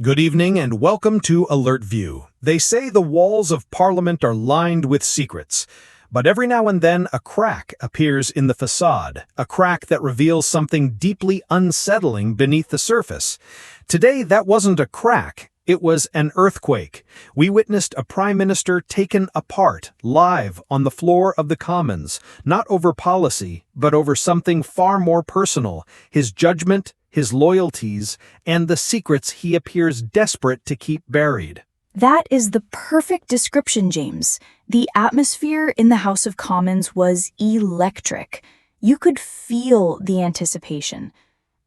Good evening and welcome to Alert View. They say the walls of Parliament are lined with secrets, but every now and then a crack appears in the facade, a crack that reveals something deeply unsettling beneath the surface. Today, that wasn't a crack, it was an earthquake. We witnessed a Prime Minister taken apart, live on the floor of the Commons, not over policy, but over something far more personal, his judgment, his loyalties, and the secrets he appears desperate to keep buried. That is the perfect description, James. The atmosphere in the House of Commons was electric. You could feel the anticipation.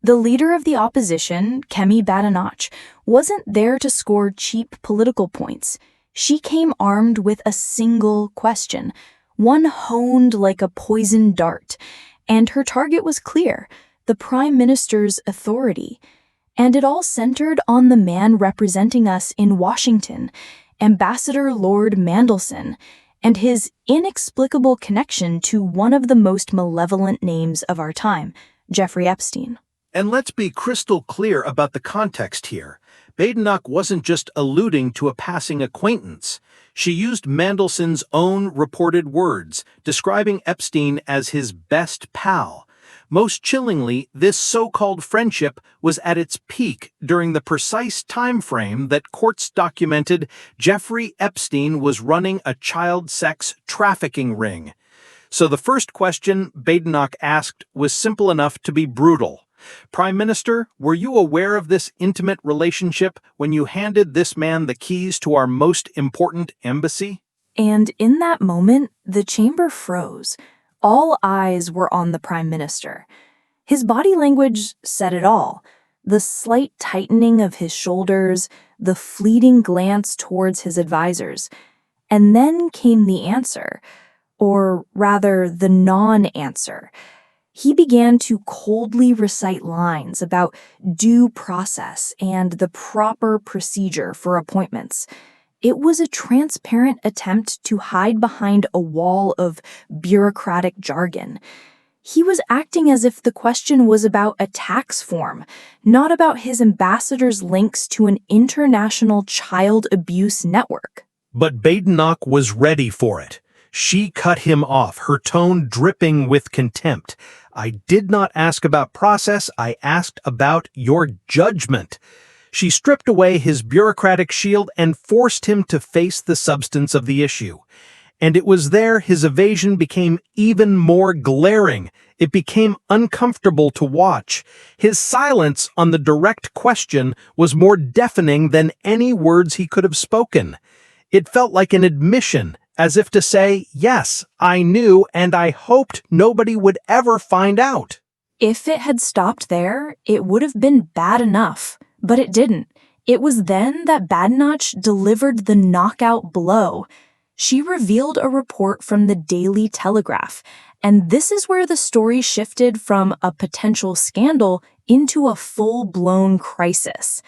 The leader of the opposition, Kemi Badenoch, wasn't there to score cheap political points. She came armed with a single question, one honed like a poisoned dart, and her target was clear: the Prime Minister's authority. And it all centered on the man representing us in Washington, Ambassador Lord Mandelson, and his inexplicable connection to one of the most malevolent names of our time, Jeffrey Epstein. And let's be crystal clear about the context here. Badenoch wasn't just alluding to a passing acquaintance. She used Mandelson's own reported words, describing Epstein as his best pal. Most chillingly, this so-called friendship was at its peak during the precise time frame that courts documented Jeffrey Epstein was running a child sex trafficking ring. So the first question Badenoch asked was simple enough to be brutal. Prime Minister, were you aware of this intimate relationship when you handed this man the keys to our most important embassy? And in that moment, the chamber froze. All eyes were on the Prime Minister. His body language said it all. The slight tightening of his shoulders, the fleeting glance towards his advisors. And then came the answer, or rather the non-answer. He began to coldly recite lines about due process and the proper procedure for appointments. It was a transparent attempt to hide behind a wall of bureaucratic jargon. He was acting as if the question was about a tax form, not about his ambassador's links to an international child abuse network. But Badenoch was ready for it. She cut him off, her tone dripping with contempt. I did not ask about process, I asked about your judgment. She stripped away his bureaucratic shield and forced him to face the substance of the issue. And it was there his evasion became even more glaring. It became uncomfortable to watch. His silence on the direct question was more deafening than any words he could have spoken. It felt like an admission, as if to say, yes, I knew and I hoped nobody would ever find out. If it had stopped there, it would have been bad enough. But it didn't. It was then that Badenoch delivered the knockout blow. She revealed a report from the Daily Telegraph, and this is where the story shifted from a potential scandal into a full-blown crisis.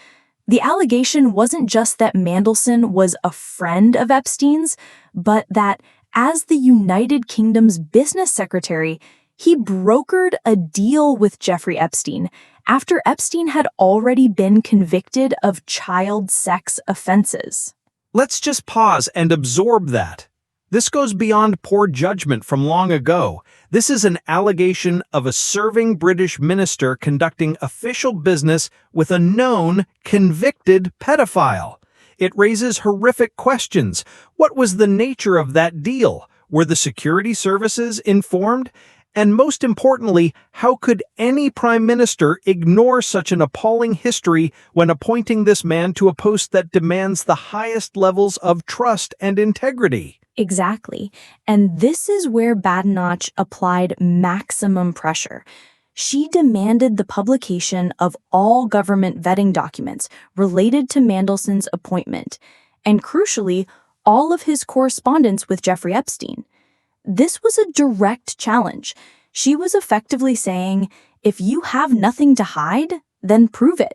The allegation wasn't just that Mandelson was a friend of Epstein's, but that as the United Kingdom's business secretary, he brokered a deal with Jeffrey Epstein after Epstein had already been convicted of child sex offenses. Let's just pause and absorb that. This goes beyond poor judgment from long ago. This is an allegation of a serving British minister conducting official business with a known, convicted pedophile. It raises horrific questions. What was the nature of that deal? Were the security services informed? And most importantly, how could any prime minister ignore such an appalling history when appointing this man to a post that demands the highest levels of trust and integrity? Exactly. And this is where Badenoch applied maximum pressure. She demanded the publication of all government vetting documents related to Mandelson's appointment, and crucially, all of his correspondence with Jeffrey Epstein. This was a direct challenge. She was effectively saying, if you have nothing to hide, then prove it.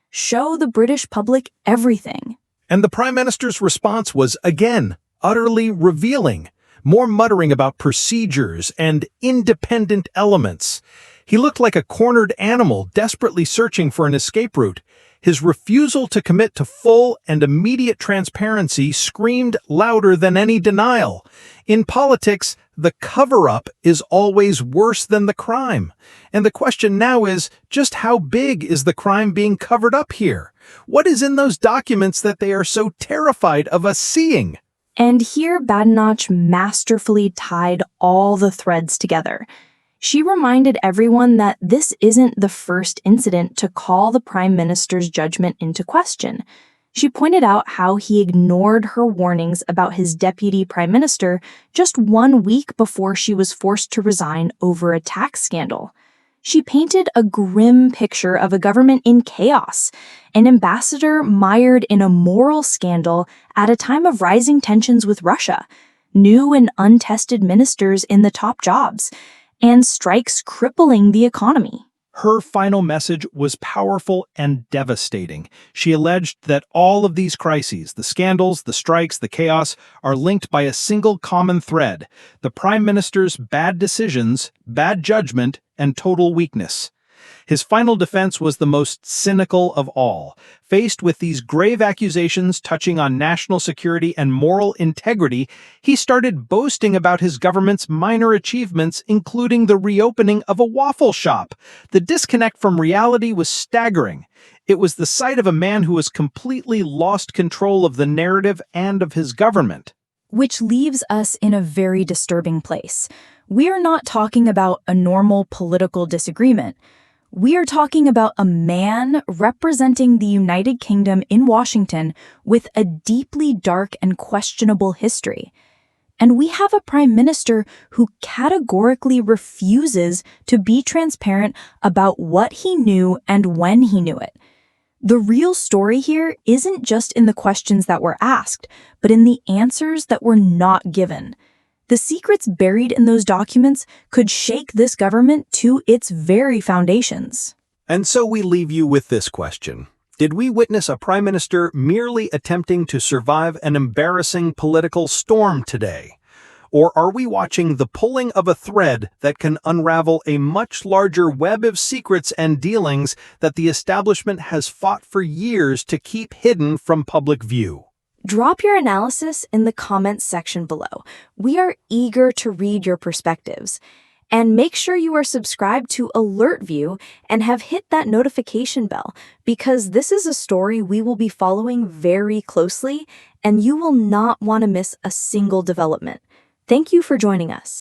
Show the British public everything. And the Prime Minister's response was, again, utterly revealing. More muttering about procedures and independent elements. He looked like a cornered animal desperately searching for an escape route. His refusal to commit to full and immediate transparency screamed louder than any denial. In politics, the cover-up is always worse than the crime. And the question now is, just how big is the crime being covered up here? What is in those documents that they are so terrified of us seeing? And here Badenoch masterfully tied all the threads together. She reminded everyone that this isn't the first incident to call the Prime Minister's judgment into question. She pointed out how he ignored her warnings about his deputy prime minister just 1 week before she was forced to resign over a tax scandal. She painted a grim picture of a government in chaos, an ambassador mired in a moral scandal at a time of rising tensions with Russia, new and untested ministers in the top jobs, and strikes crippling the economy. Her final message was powerful and devastating. She alleged that all of these crises, the scandals, the strikes, the chaos, are linked by a single common thread: the Prime Minister's bad decisions, bad judgment, and total weakness. His final defense was the most cynical of all. Faced with these grave accusations touching on national security and moral integrity, he started boasting about his government's minor achievements, including the reopening of a waffle shop. The disconnect from reality was staggering. It was the sight of a man who has completely lost control of the narrative and of his government. Which leaves us in a very disturbing place. We are not talking about a normal political disagreement. We are talking about a man representing the United Kingdom in Washington with a deeply dark and questionable history. And we have a prime minister who categorically refuses to be transparent about what he knew and when he knew it. The real story here isn't just in the questions that were asked, but in the answers that were not given. The secrets buried in those documents could shake this government to its very foundations. And so we leave you with this question. Did we witness a prime minister merely attempting to survive an embarrassing political storm today? Or are we watching the pulling of a thread that can unravel a much larger web of secrets and dealings that the establishment has fought for years to keep hidden from public view? Drop your analysis in the comments section below. We are eager to read your perspectives. And make sure you are subscribed to Alert View and have hit that notification bell, because this is a story we will be following very closely, and you will not want to miss a single development. Thank you for joining us.